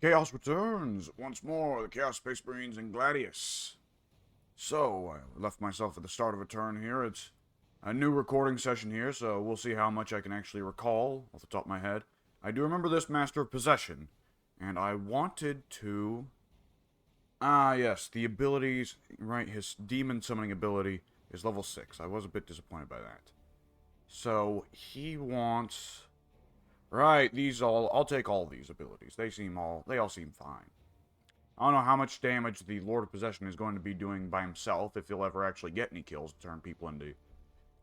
Chaos returns once more. The Chaos Space Marines and Gladius. So, I left myself at the start of a turn here. It's a new recording session here, so we'll see how much I can actually recall off the top of my head. I do remember this Master of Possession, and I wanted to... yes, the abilities, right, his demon summoning ability is level 6. I was a bit disappointed by that. So, he wants... Right, I'll take all these abilities. They all seem fine. I don't know how much damage the Lord of Possession is going to be doing by himself, if he'll ever actually get any kills to turn people into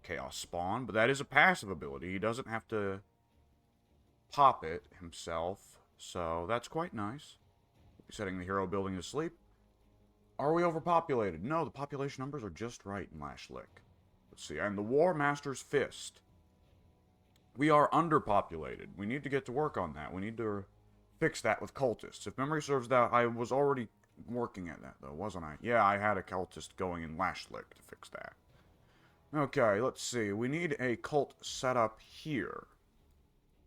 Chaos Spawn, but that is a passive ability. He doesn't have to pop it himself, so that's quite nice. Setting the hero building to sleep. Are we overpopulated? No, the population numbers are just right in Lashlick. Let's see, and the War Master's Fist. We are underpopulated. We need to get to work on that. We need to fix that with cultists. If memory serves that, I was already working at that, though, wasn't I? Yeah, I had a cultist going in Lashlick to fix that. Okay, let's see. We need a cult set up here.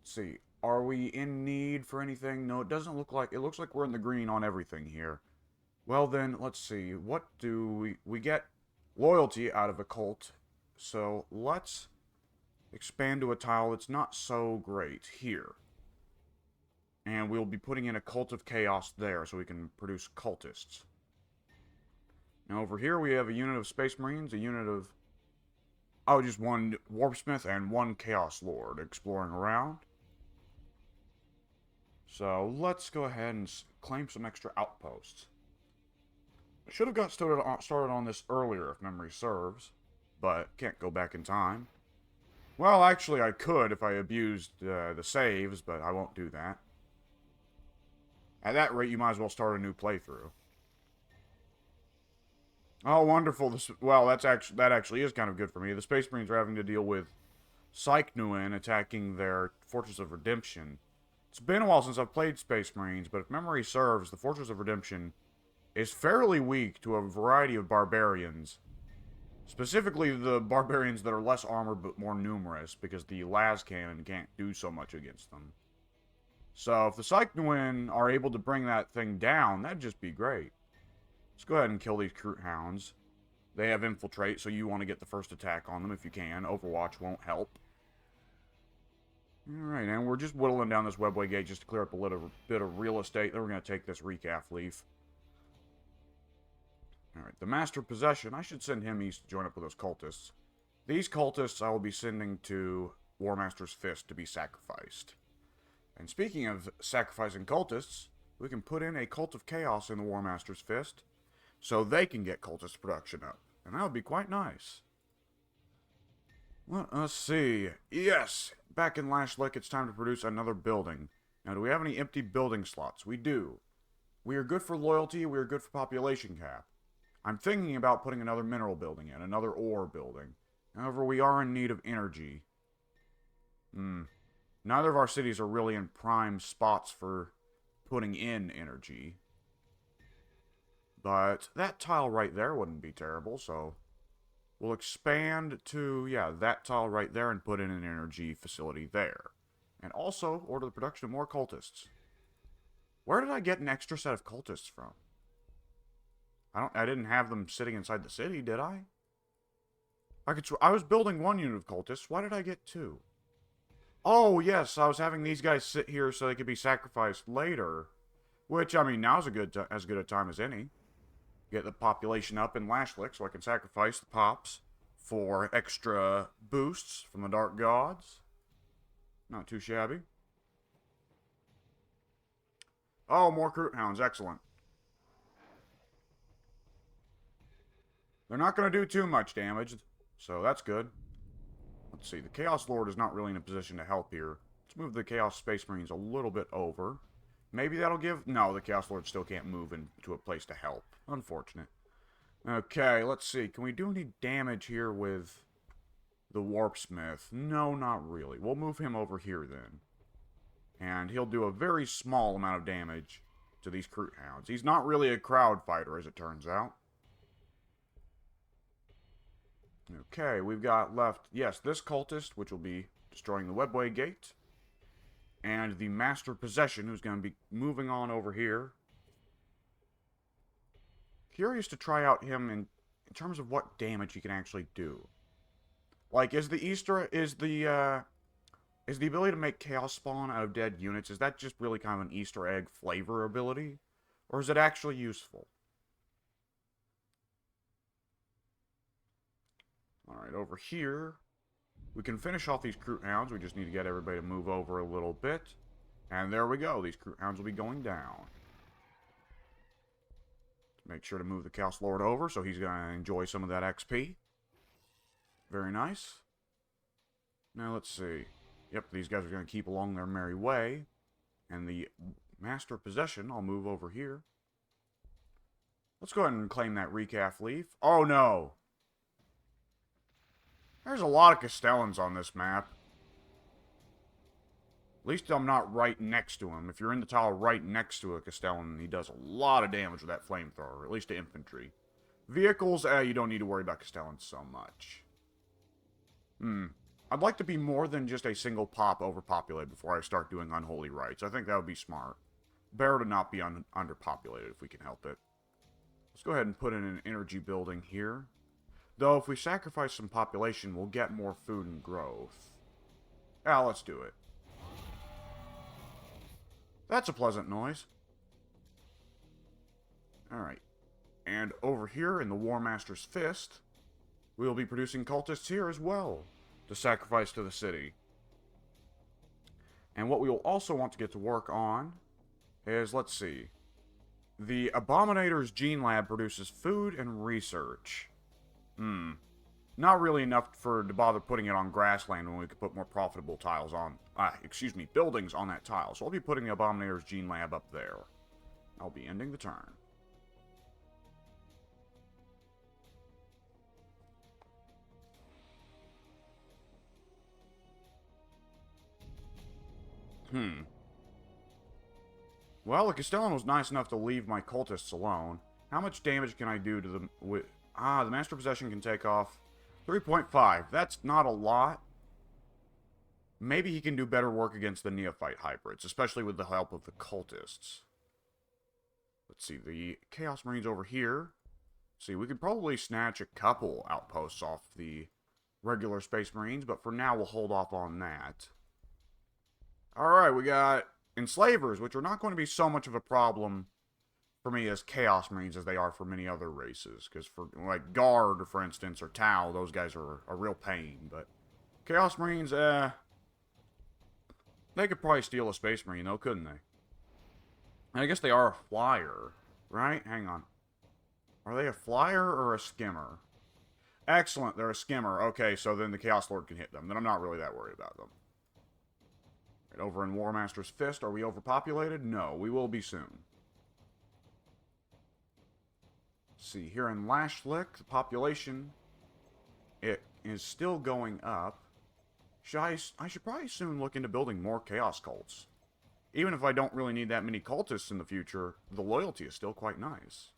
Let's see. Are we in need for anything? No, it doesn't look like... It looks like we're in the green on everything here. Well, then, let's see. What do we get loyalty out of a cult. So, let's expand to a tile that's not so great here. And we'll be putting in a Cult of Chaos there so we can produce cultists. Now over here we have a unit of Space Marines, a unit of... Oh, just one Warpsmith and one Chaos Lord exploring around. So let's go ahead and claim some extra outposts. I should have got started on this earlier if memory serves, but can't go back in time. Well, actually, I could if I abused the saves, but I won't do that. At that rate, you might as well start a new playthrough. Oh, wonderful. Well, that actually is kind of good for me. The Space Marines are having to deal with Psychnuin attacking their Fortress of Redemption. It's been a while since I've played Space Marines, but if memory serves, the Fortress of Redemption is fairly weak to a variety of barbarians. Specifically, the barbarians that are less armored but more numerous, because the las cannon can't do so much against them. So, if the Psychnuin are able to bring that thing down, that'd just be great. Let's go ahead and kill these Kroot Hounds. They have Infiltrate, so you want to get the first attack on them if you can. Overwatch won't help. Alright, and we're just whittling down this webway gate just to clear up a little bit of real estate. Then we're going to take this recaf leaf. Alright, the Master of Possession. I should send him east to join up with those cultists. These cultists I will be sending to War Master's Fist to be sacrificed. And speaking of sacrificing cultists, we can put in a Cult of Chaos in the War Master's Fist, so they can get cultist production up. And that would be quite nice. Well, let's see. Yes! Back in Lashlick, it's time to produce another building. Now, do we have any empty building slots? We do. We are good for loyalty, we are good for population cap. I'm thinking about putting another mineral building in, another ore building. However, we are in need of energy. Neither of our cities are really in prime spots for putting in energy. But that tile right there wouldn't be terrible, so we'll expand to, yeah, that tile right there and put in an energy facility there. And also order the production of more cultists. Where did I get an extra set of cultists from? I didn't have them sitting inside the city, did I? I was building one unit of cultists. Why did I get two? Oh, yes, I was having these guys sit here so they could be sacrificed later. Which, I mean, now's as good a time as any. Get the population up in Lashlick so I can sacrifice the pops for extra boosts from the Dark Gods. Not too shabby. Oh, more Kroot Hounds. Excellent. They're not going to do too much damage, so that's good. Let's see, the Chaos Lord is not really in a position to help here. Let's move the Chaos Space Marines a little bit over. Maybe that'll give... No, the Chaos Lord still can't move into a place to help. Unfortunate. Okay, let's see. Can we do any damage here with the Warpsmith? No, not really. We'll move him over here then. And he'll do a very small amount of damage to these Kroot Hounds. He's not really a crowd fighter, as it turns out. Okay, we've got left, yes, this cultist, which will be destroying the webway gate. And the Master Possession, who's going to be moving on over here. Curious to try out him in terms of what damage he can actually do. Like, is the ability to make Chaos Spawn out of dead units, is that just really kind of an Easter egg flavor ability? Or is it actually useful? Alright, over here, we can finish off these Crute Hounds. We just need to get everybody to move over a little bit. And there we go. These Crute Hounds will be going down. Make sure to move the Chaos Lord over, so he's going to enjoy some of that XP. Very nice. Now, let's see. Yep, these guys are going to keep along their merry way. And the Master Possession, I'll move over here. Let's go ahead and claim that Recalf Leaf. Oh, no! There's a lot of Castellans on this map. At least I'm not right next to him. If you're in the tile right next to a Castellan, he does a lot of damage with that flamethrower, at least to infantry. Vehicles, you don't need to worry about Castellans so much. I'd like to be more than just a single pop overpopulated before I start doing unholy rites. I think that would be smart. Better to not be underpopulated if we can help it. Let's go ahead and put in an energy building here. Though, if we sacrifice some population, we'll get more food and growth. Yeah, let's do it. That's a pleasant noise. Alright. And over here in the War Master's Fist, we will be producing cultists here as well, to sacrifice to the city. And what we will also want to get to work on is, let's see, the Abominator's Gene Lab produces food and research. Not really enough to bother putting it on grassland when we could put more profitable tiles on, buildings on that tile. So I'll be putting the Abominator's Gene Lab up there. I'll be ending the turn. Well, the Castellan was nice enough to leave my cultists alone. How much damage can I do to them with... the Master Possession can take off 3.5. That's not a lot. Maybe he can do better work against the Neophyte hybrids, especially with the help of the cultists. Let's see, the Chaos Marines over here. See, we could probably snatch a couple outposts off the regular Space Marines, but for now we'll hold off on that. Alright, we got Enslavers, which are not going to be so much of a problem for me as Chaos Marines as they are for many other races. Because for, like, Guard, for instance, or Tau, those guys are a real pain. But Chaos Marines, they could probably steal a Space Marine, though, couldn't they? And I guess they are a flyer, right? Hang on. Are they a flyer or a skimmer? Excellent, they're a skimmer. Okay, so then the Chaos Lord can hit them. Then I'm not really that worried about them. Right, over in War Master's Fist, are we overpopulated? No, we will be soon. See, here in Lashlick, the population, it is still going up. I should probably soon look into building more Chaos Cults. Even if I don't really need that many cultists in the future, the loyalty is still quite nice.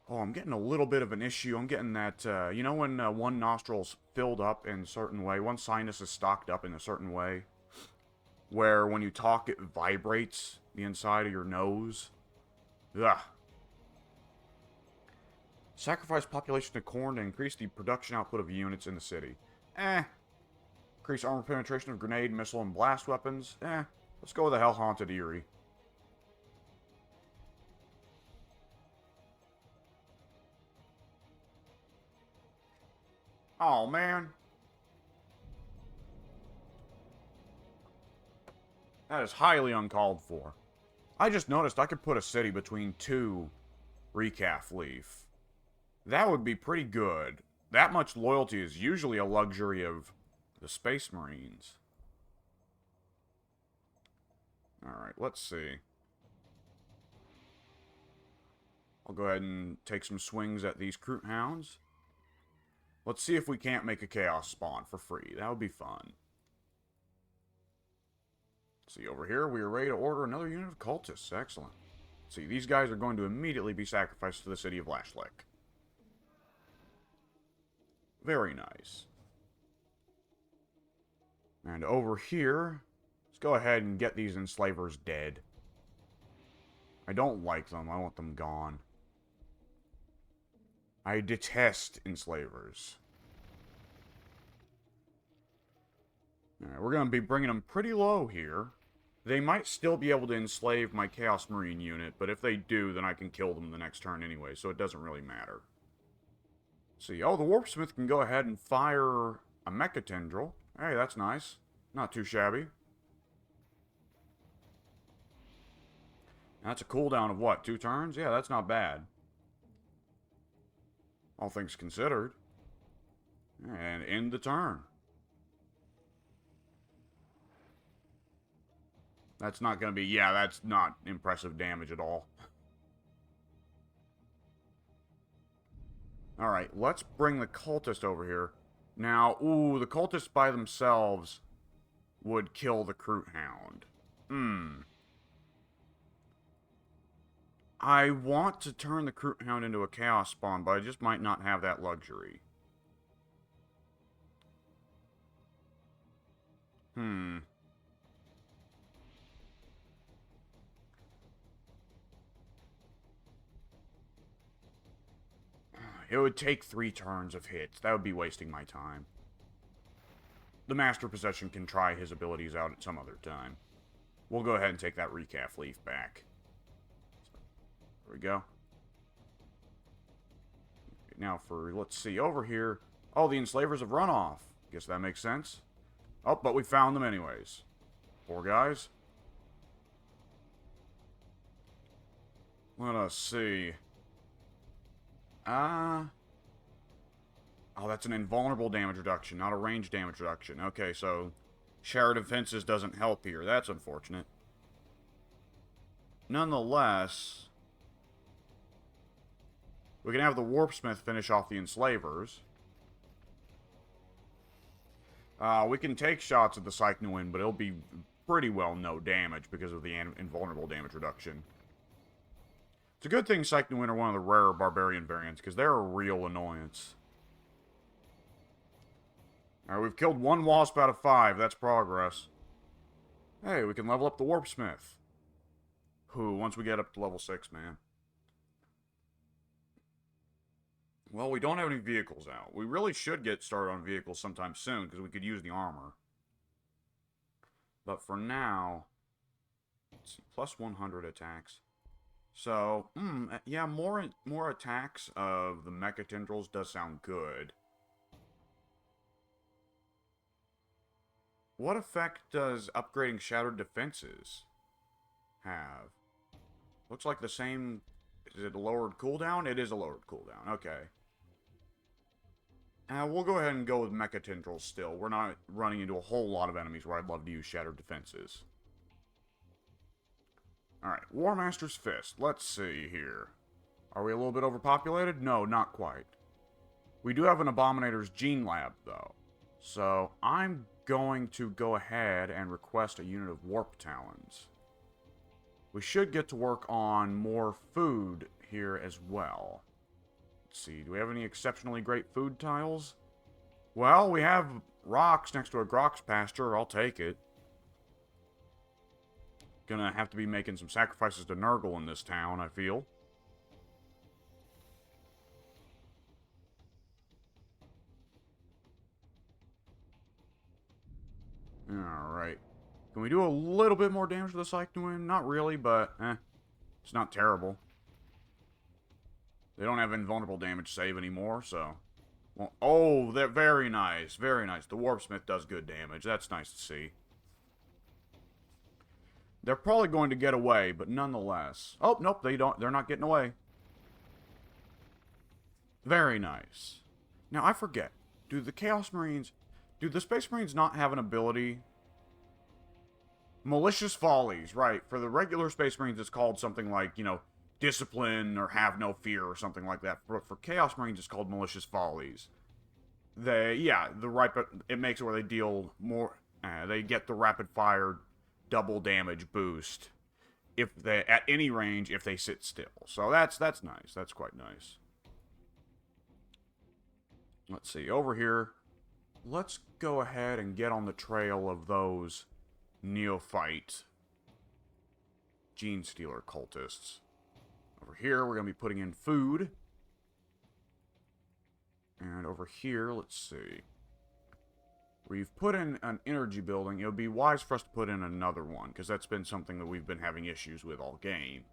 Oh, I'm getting a little bit of an issue. I'm getting that, you know when one nostril's filled up in a certain way, one sinus is stocked up in a certain way, where when you talk it vibrates the inside of your nose? Ugh. Sacrifice population to corn to increase the production output of units in the city. Increase armor penetration of grenade, missile, and blast weapons. Let's go with the Hell-Haunted Eyrie. Oh, man. That is highly uncalled for. I just noticed I could put a city between two Recalf Leaf. That would be pretty good. That much loyalty is usually a luxury of the Space Marines. Alright, let's see. I'll go ahead and take some swings at these Crute Hounds. Let's see if we can't make a Chaos spawn for free. That would be fun. See, over here, we are ready to order another unit of cultists. Excellent. See, these guys are going to immediately be sacrificed to the city of Lashlick. Very nice. And over here, let's go ahead and get these enslavers dead. I don't like them. I want them gone. I detest enslavers. Alright, we're going to be bringing them pretty low here. They might still be able to enslave my Chaos Marine unit, but if they do, then I can kill them the next turn anyway, so it doesn't really matter. Let's see, oh, the Warpsmith can go ahead and fire a Mecha Tendril. Hey, that's nice. Not too shabby. That's a cooldown of what, 2 turns? Yeah, that's not bad. All things considered. And end the turn. That's not going to be... Yeah, that's not impressive damage at all. Alright, let's bring the cultist over here. Now, ooh, the cultists by themselves would kill the Crute Hound. I want to turn the Crute Hound into a Chaos Spawn, but I just might not have that luxury. It would take 3 turns of hits. That would be wasting my time. The Master Possession can try his abilities out at some other time. We'll go ahead and take that Recaf Leaf back. There we go. Now for, let's see, over here. Oh, the enslavers have run off. Guess that makes sense. Oh, but we found them anyways. Poor guys. Let us see. Oh, that's an invulnerable damage reduction, not a range damage reduction. Okay, so Shattered Defenses doesn't help here. That's unfortunate. Nonetheless, we can have the Warpsmith finish off the enslavers. We can take shots at the Cycnoin, but it'll be pretty well no damage because of the invulnerable damage reduction. It's a good thing Cycnoin are one of the rarer Barbarian variants, because they're a real annoyance. Alright, we've killed 1 Wasp out of 5. That's progress. Hey, we can level up the Warpsmith. Once we get up to level 6, man. Well, we don't have any vehicles out. We really should get started on vehicles sometime soon, because we could use the armor. But for now, let's see, plus 100 attacks. So, yeah, more attacks of the Mecha Tendrils does sound good. What effect does upgrading Shattered Defenses have? Looks like the same... Is it a lowered cooldown? It is a lowered cooldown. Okay. We'll go ahead and go with Mecha Tendrils still. We're not running into a whole lot of enemies where I'd love to use Shattered Defenses. Alright, War Master's Fist. Let's see here. Are we a little bit overpopulated? No, not quite. We do have an Abominator's Gene Lab, though. So, I'm going to go ahead and request a unit of Warp Talons. We should get to work on more food here as well. Let's see, do we have any exceptionally great food tiles? Well, we have rocks next to a Grox pasture. I'll take it. Gonna have to be making some sacrifices to Nurgle in this town, I feel. Alright. Can we do a little bit more damage to the Cycnoin? Not really, but, it's not terrible. They don't have invulnerable damage save anymore, so... Well, oh, they're very nice. Very nice. The Warpsmith does good damage. That's nice to see. They're probably going to get away, but nonetheless... Oh, nope, they don't. They're not getting away. Very nice. Now, I forget. Do the Chaos Marines... Do the Space Marines not have an ability... Malicious Follies, right. For the regular Space Marines, it's called something like, you know, Discipline or Have No Fear or something like that. But for Chaos Marines, it's called Malicious Follies. It makes it where they deal more... they get the rapid fire double damage boost if they at any range if they sit still. So that's nice. That's quite nice. Let's see over here. let's go ahead and get on the trail of those neophyte Gene Stealer cultists. Over here, we're going to be putting in food. And over here, let's see. We've put in an energy building. It would be wise for us to put in another one, because that's been something that we've been having issues with all game.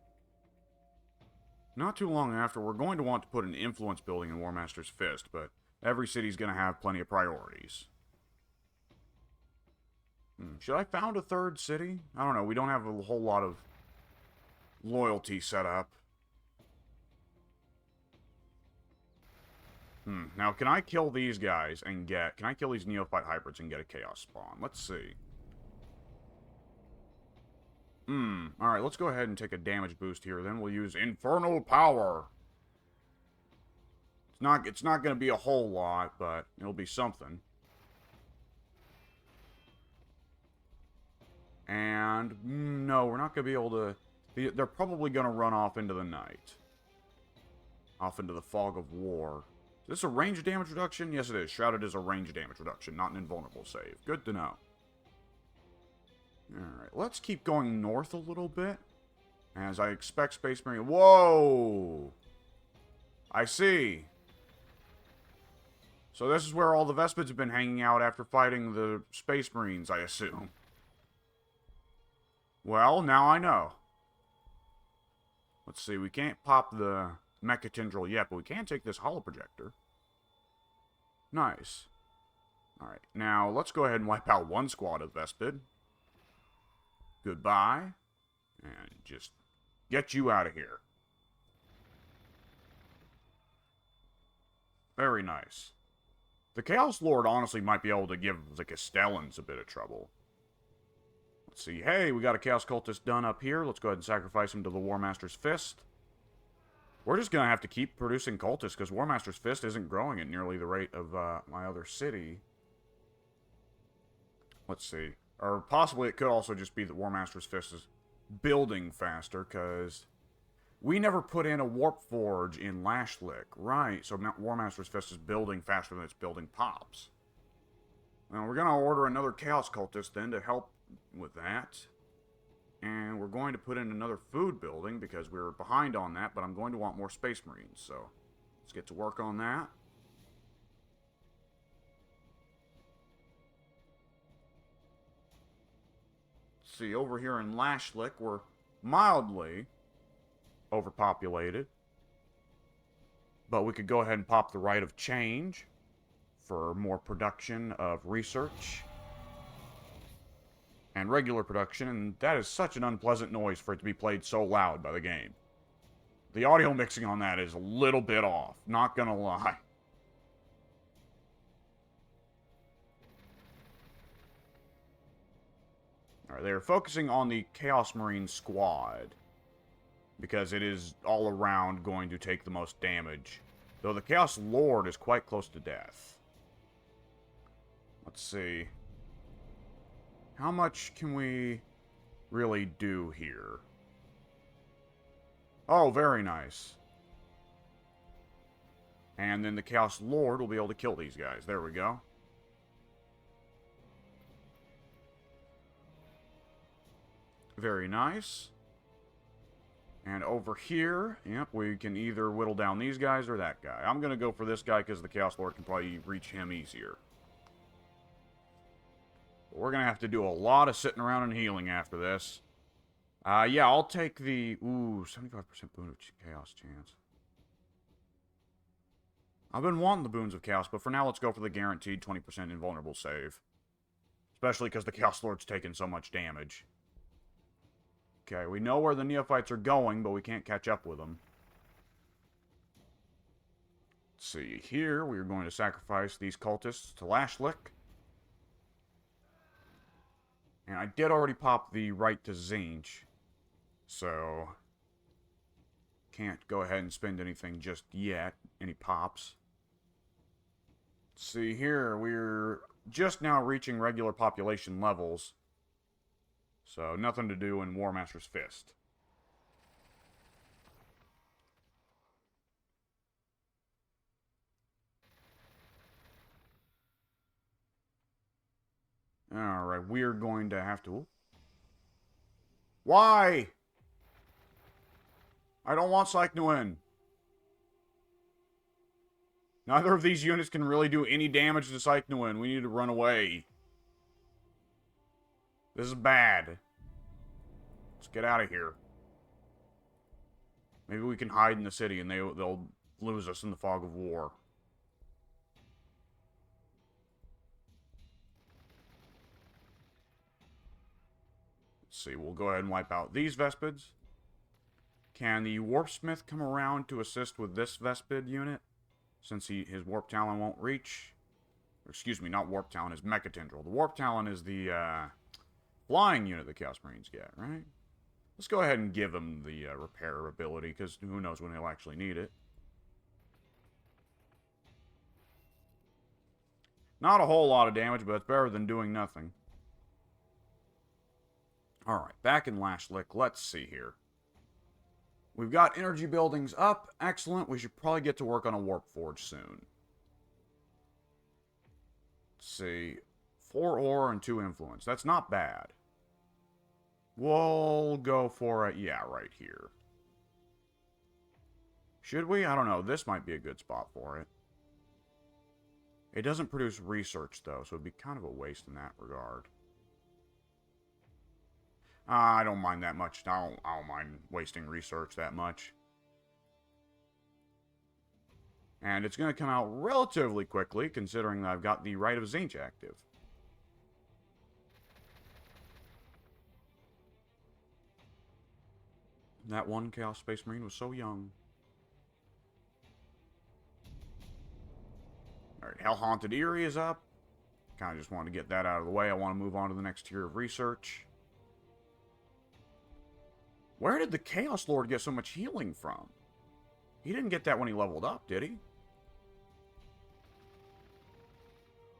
Not too long after, we're going to want to put an influence building in War Master's Fist, but every city's going to have plenty of priorities. Should I found a third city? I don't know. We don't have a whole lot of loyalty set up. Now, can I kill these guys and get... Can I kill these Neophyte Hybrids and get a Chaos Spawn? Let's see. Alright, let's go ahead and take a damage boost here. Then we'll use Infernal Power. It's not going to be a whole lot, but it'll be something. And, no, we're not going to be able to... They're probably going to run off into the night. Off into the fog of war. Is this a range damage reduction? Yes, it is. Shrouded is a range damage reduction, not an invulnerable save. Good to know. Alright, let's keep going north a little bit. As I expect Space Marine... Whoa! I see. So this is where all the Vespids have been hanging out after fighting the Space Marines, I assume. Well, now I know. Let's see, we can't pop the Mecha Tendril yet, but we can take this Holo Projector. Nice. Alright, now let's go ahead and wipe out one squad of Vespid. Goodbye. And just get you out of here. Very nice. The Chaos Lord honestly might be able to give the Castellans a bit of trouble. Let's see. Hey, we got a Chaos Cultist done up here. Let's go ahead and sacrifice him to the War Master's Fist. We're just going to have to keep producing cultists, because War Master's Fist isn't growing at nearly the rate of my other city. Let's see. Or possibly it could also just be that War Master's Fist is building faster, because we never put in a Warp Forge in Lashlick. Right, so War Master's Fist is building faster than its building pops. Now, we're going to order another Chaos Cultist then to help with that. And we're going to put in another food building because we're behind on that, but I'm going to want more Space Marines, so let's get to work on that. Let's see, over here in Lashlick, we're mildly overpopulated. But we could go ahead and pop the Rite of Change for more production of research and regular production, and that is such an unpleasant noise for it to be played so loud by the game. The audio mixing on that is a little bit off, not gonna lie. Alright, they're focusing on the Chaos Marine squad, because it is all around going to take the most damage, though the Chaos Lord is quite close to death. Let's see. How much can we really do here? Oh, very nice. And then the Chaos Lord will be able to kill these guys. There we go. Very nice. And over here, yep, we can either whittle down these guys or that guy. I'm going to go for this guy because the Chaos Lord can probably reach him easier. We're going to have to do a lot of sitting around and healing after this. Yeah, I'll take the... Ooh, 75% boon of chaos chance. I've been wanting the boons of chaos, but for now let's go for the guaranteed 20% invulnerable save. Especially because the Chaos Lord's taking so much damage. Okay, we know where the Neophytes are going, but we can't catch up with them. Let's see, here we're going to sacrifice these cultists to Lashlick. And I did already pop the right to Zinch, so can't go ahead and spend anything just yet, any pops. Let's see here, we're just now reaching regular population levels, so nothing to do in War Master's Fist. Alright, we're going to have to... Why? I don't want Cycnuin. Neither of these units can really do any damage to Cycnuin. We need to run away. This is bad. Let's get out of here. Maybe we can hide in the city and they'll lose us in the fog of war. Let's see, we'll go ahead and wipe out these Vespids. Can the Warpsmith come around to assist with this Vespid unit? Since his Warp Talon won't reach. Or, excuse me, not Warp Talon, his Mechatendril. The Warp Talon is the flying unit the Chaos Marines get, right? Let's go ahead and give him the repair ability, because who knows when he'll actually need it. Not a whole lot of damage, but it's better than doing nothing. Alright, back in Lashlick, let's see here. We've got energy buildings up. Excellent. We should probably get to work on a Warp Forge soon. Let's see. 4 ore and 2 influence. That's not bad. We'll go for it. Yeah, right here. Should we? I don't know. This might be a good spot for it. It doesn't produce research, though, so it'd be kind of a waste in that regard. I don't mind that much. I don't mind wasting research that much. And it's going to come out relatively quickly, considering that I've got the Rite of Tzeentch active. That one Chaos Space Marine was so young. Alright, Hell Haunted Eyrie is up. Kind of just wanted to get that out of the way. I want to move on to the next tier of research. Where did the Chaos Lord get so much healing from? He didn't get that when he leveled up, did he?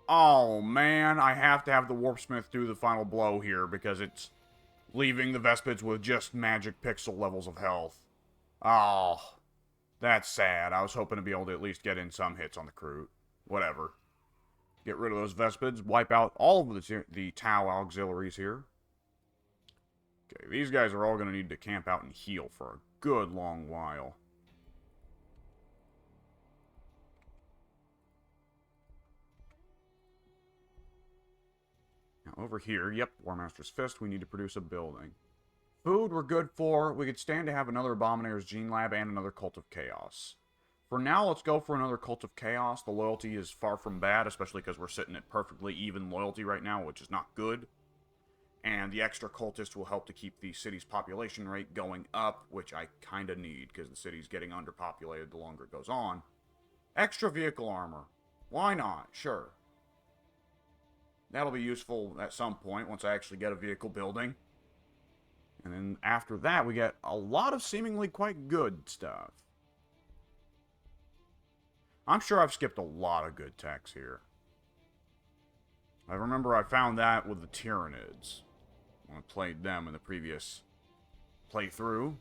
Oh, man. I have to have the Warpsmith do the final blow here because it's leaving the Vespids with just magic pixel levels of health. Oh, that's sad. I was hoping to be able to at least get in some hits on the crew. Whatever. Get rid of those Vespids. Wipe out all of the Tau auxiliaries here. Okay, these guys are all going to need to camp out and heal for a good long while. Now over here, yep, War Master's Fist, we need to produce a building. Food we're good for. We could stand to have another Abominator's Gene Lab and another Cult of Chaos. For now, let's go for another Cult of Chaos. The loyalty is far from bad, especially because we're sitting at perfectly even loyalty right now, which is not good. And the extra cultist will help to keep the city's population rate going up, which I kind of need, because the city's getting underpopulated the longer it goes on. Extra vehicle armor. Why not? Sure. That'll be useful at some point, once I actually get a vehicle building. And then after that, we get a lot of seemingly quite good stuff. I'm sure I've skipped a lot of good techs here. I remember I found that with the Tyranids. When I played them in the previous playthrough.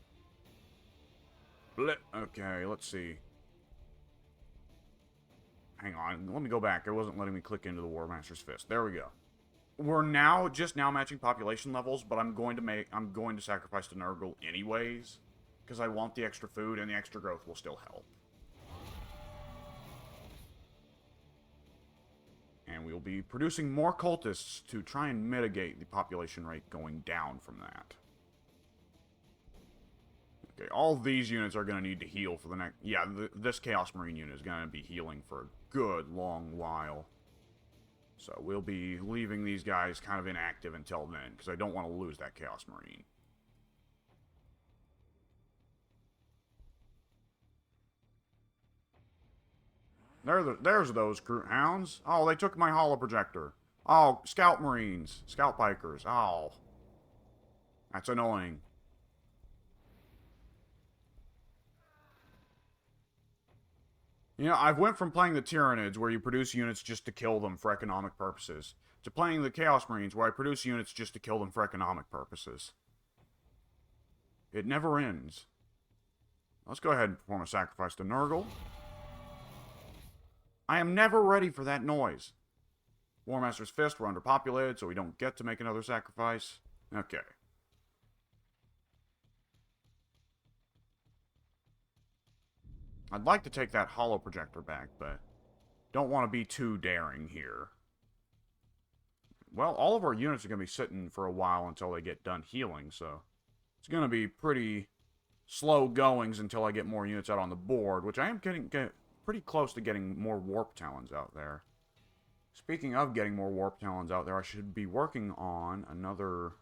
Okay, let's see. Hang on, let me go back. It wasn't letting me click into the War Master's Fist. There we go. We're just now matching population levels, but I'm going to sacrifice to Nurgle anyways, because I want the extra food and the extra growth will still help. And we'll be producing more cultists to try and mitigate the population rate going down from that. Okay, all of these units are going to need to heal for the next... Yeah, this Chaos Marine unit is going to be healing for a good long while. So we'll be leaving these guys kind of inactive until then, because I don't want to lose that Chaos Marine. There's those crew hounds. Oh, they took my holo projector. Oh, Scout Marines. Scout Pikers. Oh. That's annoying. You know, I've went from playing the Tyranids, where you produce units just to kill them for economic purposes, to playing the Chaos Marines, where I produce units just to kill them for economic purposes. It never ends. Let's go ahead and perform a sacrifice to Nurgle. I am never ready for that noise. War Master's Fist, we're underpopulated, so we don't get to make another sacrifice. Okay. I'd like to take that hollow projector back, but don't want to be too daring here. Well, all of our units are going to be sitting for a while until they get done healing, so it's going to be pretty slow goings until I get more units out on the board, which I am getting pretty close to getting more Warp Talons out there. Speaking of getting more Warp Talons out there, I should be working on another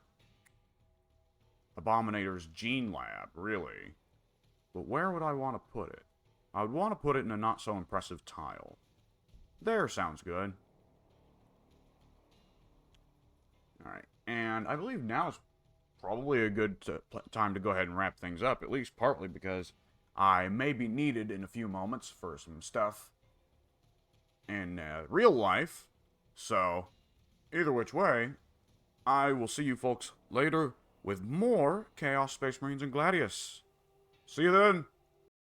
Abominator's Gene Lab, really. But where would I want to put it? I would want to put it in a not-so-impressive tile. There sounds good. Alright, and I believe now is probably a good time to go ahead and wrap things up, at least partly because I may be needed in a few moments for some stuff in real life. So, either which way, I will see you folks later with more Chaos Space Marines and Gladius. See you then!